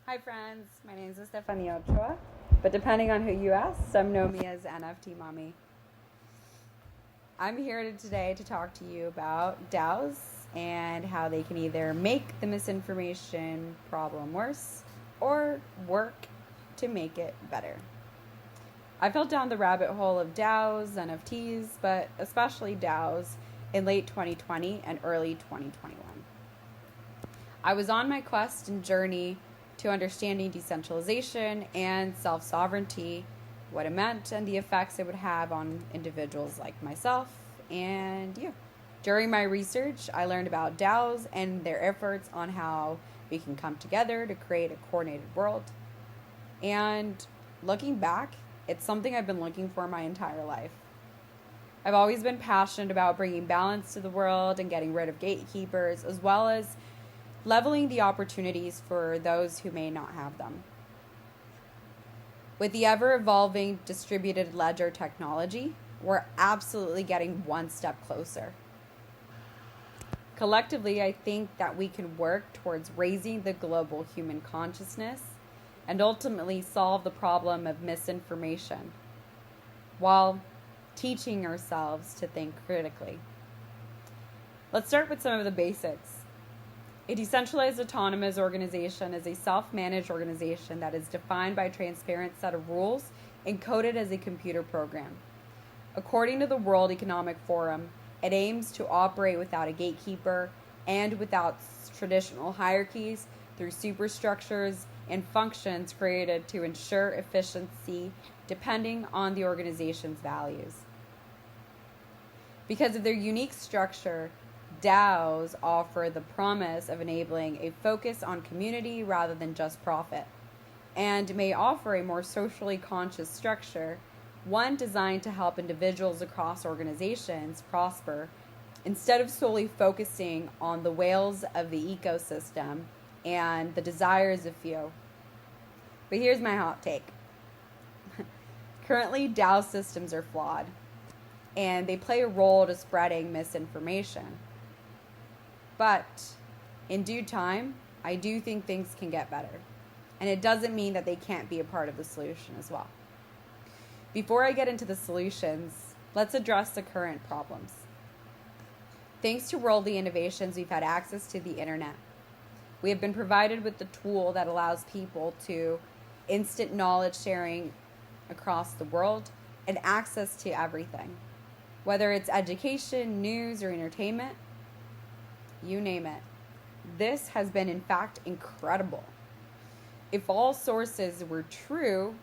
Hi friends, my name is Estefania Ochoa, but depending on who you ask, some know me as NFT Mommy. I'm here today to talk to you about DAOs and how they can either make the misinformation problem worse or work to make it better. I fell down the rabbit hole of DAOs, NFTs, but especially DAOs in late 2020 and early 2021. I was on my quest and journey to understanding decentralization and self-sovereignty, what it meant, and the effects it would have on individuals like myself and you. During my research, I learned about DAOs and their efforts on how we can come together to create a coordinated world. And looking back, it's something I've been looking for my entire life. I've always been passionate about bringing balance to the world and getting rid of gatekeepers, as well as leveling the opportunities for those who may not have them. With the ever-evolving distributed ledger technology, we're absolutely getting one step closer. Collectively, I think that we can work towards raising the global human consciousness and ultimately solve the problem of misinformation while teaching ourselves to think critically. Let's start with some of the basics. A decentralized autonomous organization is a self-managed organization that is defined by a transparent set of rules encoded as a computer program. According to the World Economic Forum, it aims to operate without a gatekeeper and without traditional hierarchies through superstructures and functions created to ensure efficiency depending on the organization's values. Because of their unique structure, DAOs offer the promise of enabling a focus on community rather than just profit, and may offer a more socially conscious structure, one designed to help individuals across organizations prosper instead of solely focusing on the whales of the ecosystem and the desires of few. But here's my hot take. Currently, DAO systems are flawed, and they play a role to spreading misinformation. But in due time, I do think things can get better. And it doesn't mean that they can't be a part of the solution as well. Before I get into the solutions, let's address the current problems. Thanks to worldly innovations, we've had access to the internet. We have been provided with the tool that allows people to instant knowledge sharing across the world and access to everything. Whether it's education, news, or entertainment, you name it. This has been, in fact, incredible. If all sources were true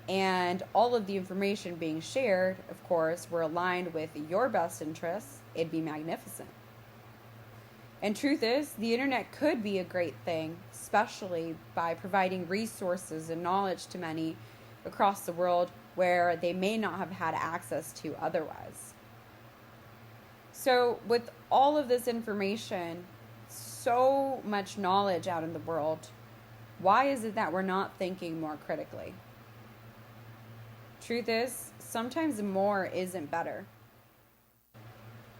and all of the information being shared, of course, were aligned with your best interests, it'd be magnificent. And truth is, the internet could be a great thing, especially by providing resources and knowledge to many across the world where they may not have had access to otherwise. So with all of this information, so much knowledge out in the world, why is it that we're not thinking more critically? Truth is, sometimes more isn't better.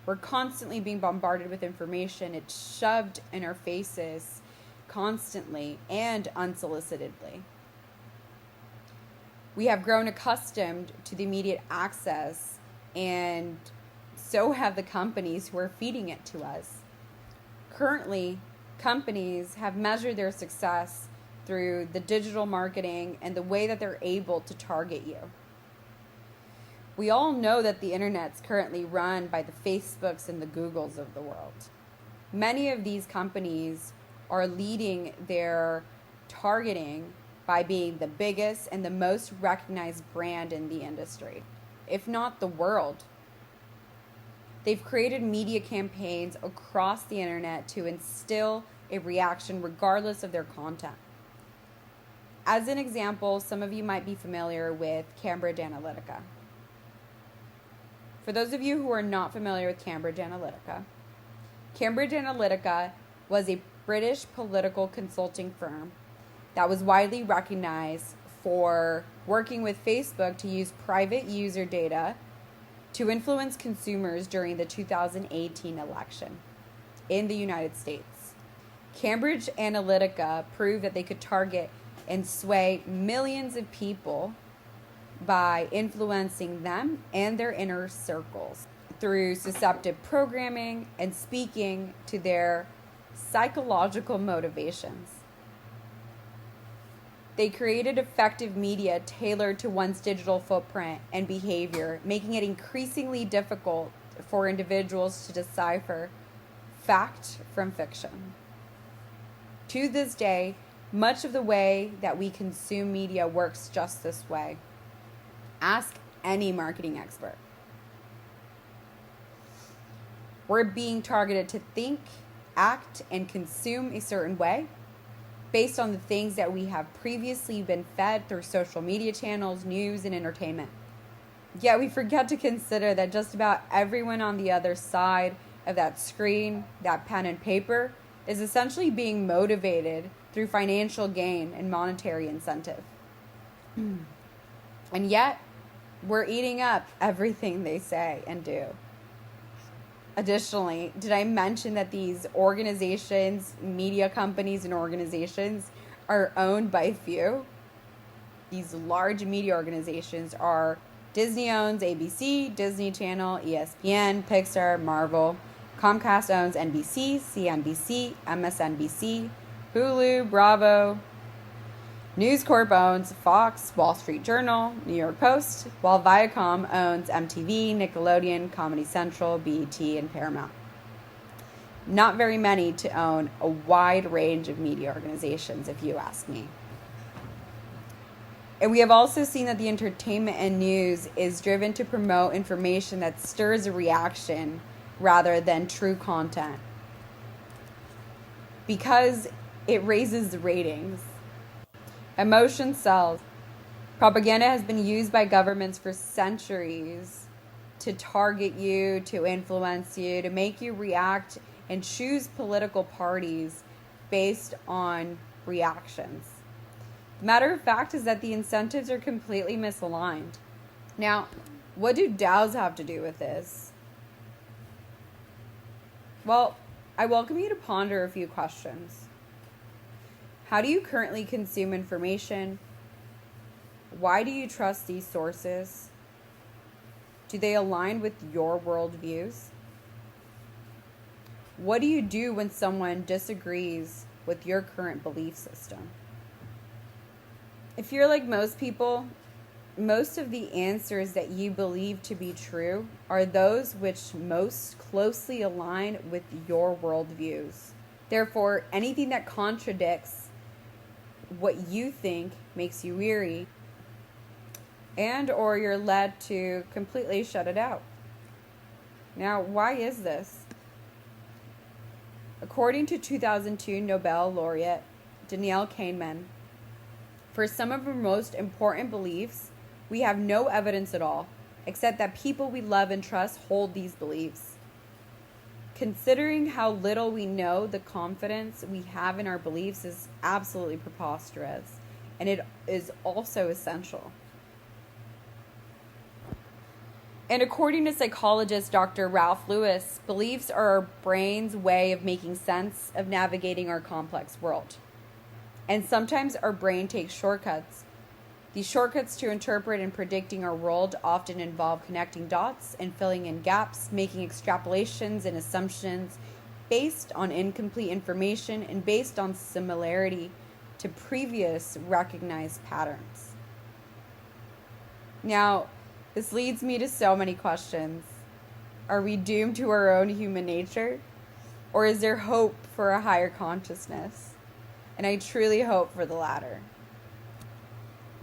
We're constantly being bombarded with information. It's shoved in our faces constantly and unsolicitedly. We have grown accustomed to the immediate access, and so have the companies who are feeding it to us. Currently, companies have measured their success through the digital marketing and the way that they're able to target you. We all know that the internet's currently run by the Facebooks and the Googles of the world. Many of these companies are leading their targeting by being the biggest and the most recognized brand in the industry, if not the world. They've created media campaigns across the internet to instill a reaction regardless of their content. As an example, some of you might be familiar with Cambridge Analytica. For those of you who are not familiar with Cambridge Analytica was a British political consulting firm that was widely recognized for working with Facebook to use private user data to influence consumers during the 2018 election in the United States. Cambridge Analytica proved that they could target and sway millions of people by influencing them and their inner circles through susceptible programming and speaking to their psychological motivations. They created effective media tailored to one's digital footprint and behavior, making it increasingly difficult for individuals to decipher fact from fiction. To this day, much of the way that we consume media works just this way. Ask any marketing expert. We're being targeted to think, act, and consume a certain way based on the things that we have previously been fed through social media channels, news, and entertainment. Yet we forget to consider that just about everyone on the other side of that screen, that pen and paper, is essentially being motivated through financial gain and monetary incentive. And yet, we're eating up everything they say and do. Additionally, did I mention that these organizations, media companies and organizations, are owned by few? These large media organizations are Disney owns ABC, Disney Channel, ESPN, Pixar, Marvel. Comcast owns NBC, CNBC, MSNBC, Hulu, Bravo. News Corp owns Fox, Wall Street Journal, New York Post, while Viacom owns MTV, Nickelodeon, Comedy Central, BET, and Paramount. Not very many to own a wide range of media organizations, if you ask me. And we have also seen that the entertainment and news is driven to promote information that stirs a reaction rather than true content, because it raises the ratings. Emotion sells. Propaganda has been used by governments for centuries to target you, to influence you, to make you react and choose political parties based on reactions. The matter of fact is that the incentives are completely misaligned. Now, what do DAOs have to do with this? Well, I welcome you to ponder a few questions. How do you currently consume information? Why do you trust these sources? Do they align with your worldviews? What do you do when someone disagrees with your current belief system? If you're like most people, most of the answers that you believe to be true are those which most closely align with your worldviews. Therefore, anything that contradicts what you think makes you weary, and or you're led to completely shut it out. Now, why is this? According to 2002 Nobel laureate Danielle Kahneman, for some of our most important beliefs, we have no evidence at all, except that people we love and trust hold these beliefs. Considering how little we know, the confidence we have in our beliefs is absolutely preposterous, and it is also essential. And according to psychologist Dr. Ralph Lewis, beliefs are our brain's way of making sense of navigating our complex world. And sometimes our brain takes shortcuts. These shortcuts to interpret and predicting our world often involve connecting dots and filling in gaps, making extrapolations and assumptions based on incomplete information and based on similarity to previous recognized patterns. Now, this leads me to so many questions. Are we doomed to our own human nature? Or is there hope for a higher consciousness? And I truly hope for the latter.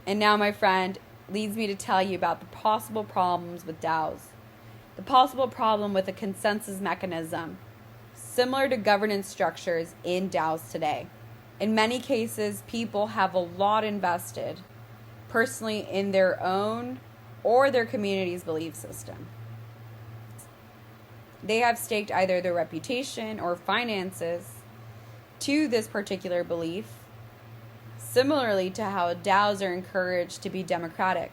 And now, my friend, leads me to tell you about the possible problems with DAOs. The possible problem with a consensus mechanism, similar to governance structures in DAOs today. In many cases, people have a lot invested personally in their own or their community's belief system. They have staked either their reputation or finances to this particular belief, similarly to how DAOs are encouraged to be democratic,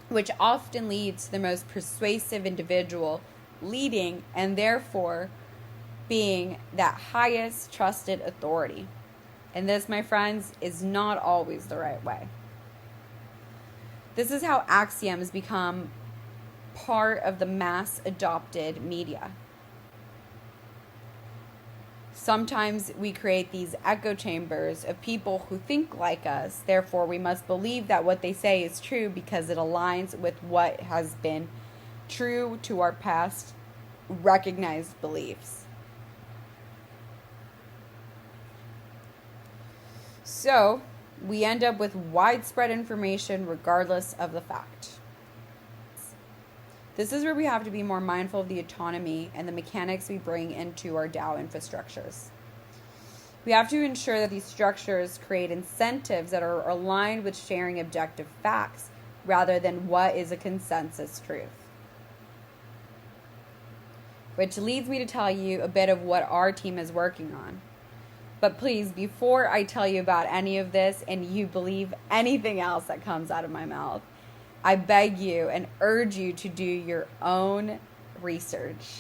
which often leads to the most persuasive individual leading and therefore being that highest trusted authority. And this, my friends, is not always the right way. This is how axioms become part of the mass adopted media. Sometimes we create these echo chambers of people who think like us. Therefore, we must believe that what they say is true because it aligns with what has been true to our past recognized beliefs. So, we end up with widespread information regardless of the fact. This is where we have to be more mindful of the autonomy and the mechanics we bring into our DAO infrastructures. We have to ensure that these structures create incentives that are aligned with sharing objective facts rather than what is a consensus truth. Which leads me to tell you a bit of what our team is working on. But please, before I tell you about any of this and you believe anything else that comes out of my mouth, I beg you and urge you to do your own research.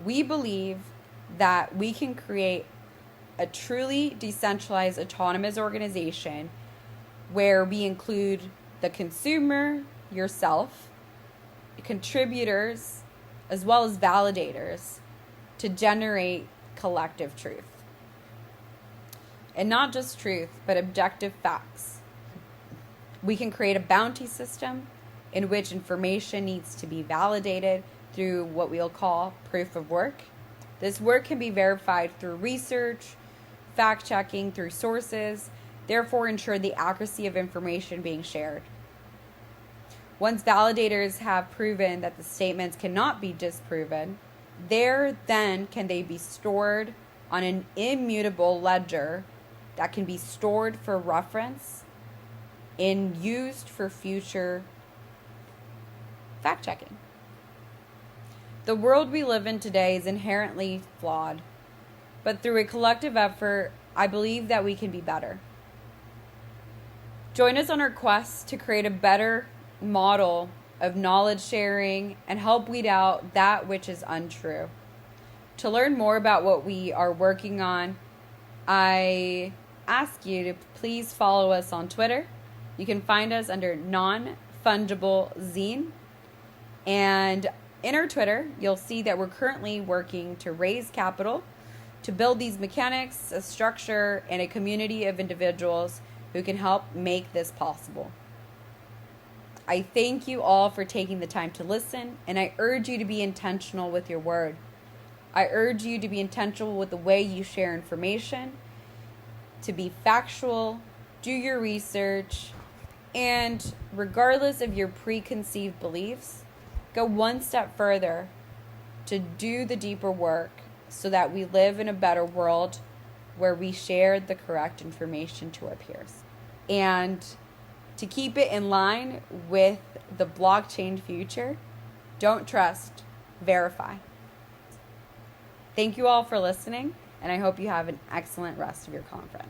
We believe that we can create a truly decentralized autonomous organization where we include the consumer, yourself, contributors, as well as validators to generate collective truth. And not just truth, but objective facts. We can create a bounty system in which information needs to be validated through what we'll call proof of work. This work can be verified through research, fact-checking through sources, therefore ensure the accuracy of information being shared. Once validators have proven that the statements cannot be disproven, then can they be stored on an immutable ledger that can be stored for reference and used for future fact-checking. The world we live in today is inherently flawed, but through a collective effort, I believe that we can be better. Join us on our quest to create a better model of knowledge sharing and help weed out that which is untrue. To learn more about what we are working on, I ask you to please follow us on Twitter. You can find us under Non-Fungible Zine. And in our Twitter, you'll see that we're currently working to raise capital to build these mechanics, a structure, and a community of individuals who can help make this possible. I thank you all for taking the time to listen, and I urge you to be intentional with your word. I urge you to be intentional with the way you share information, to be factual, do your research, and regardless of your preconceived beliefs, go one step further to do the deeper work so that we live in a better world where we share the correct information to our peers. And to keep it in line with the blockchain future, don't trust, verify. Thank you all for listening, and I hope you have an excellent rest of your conference.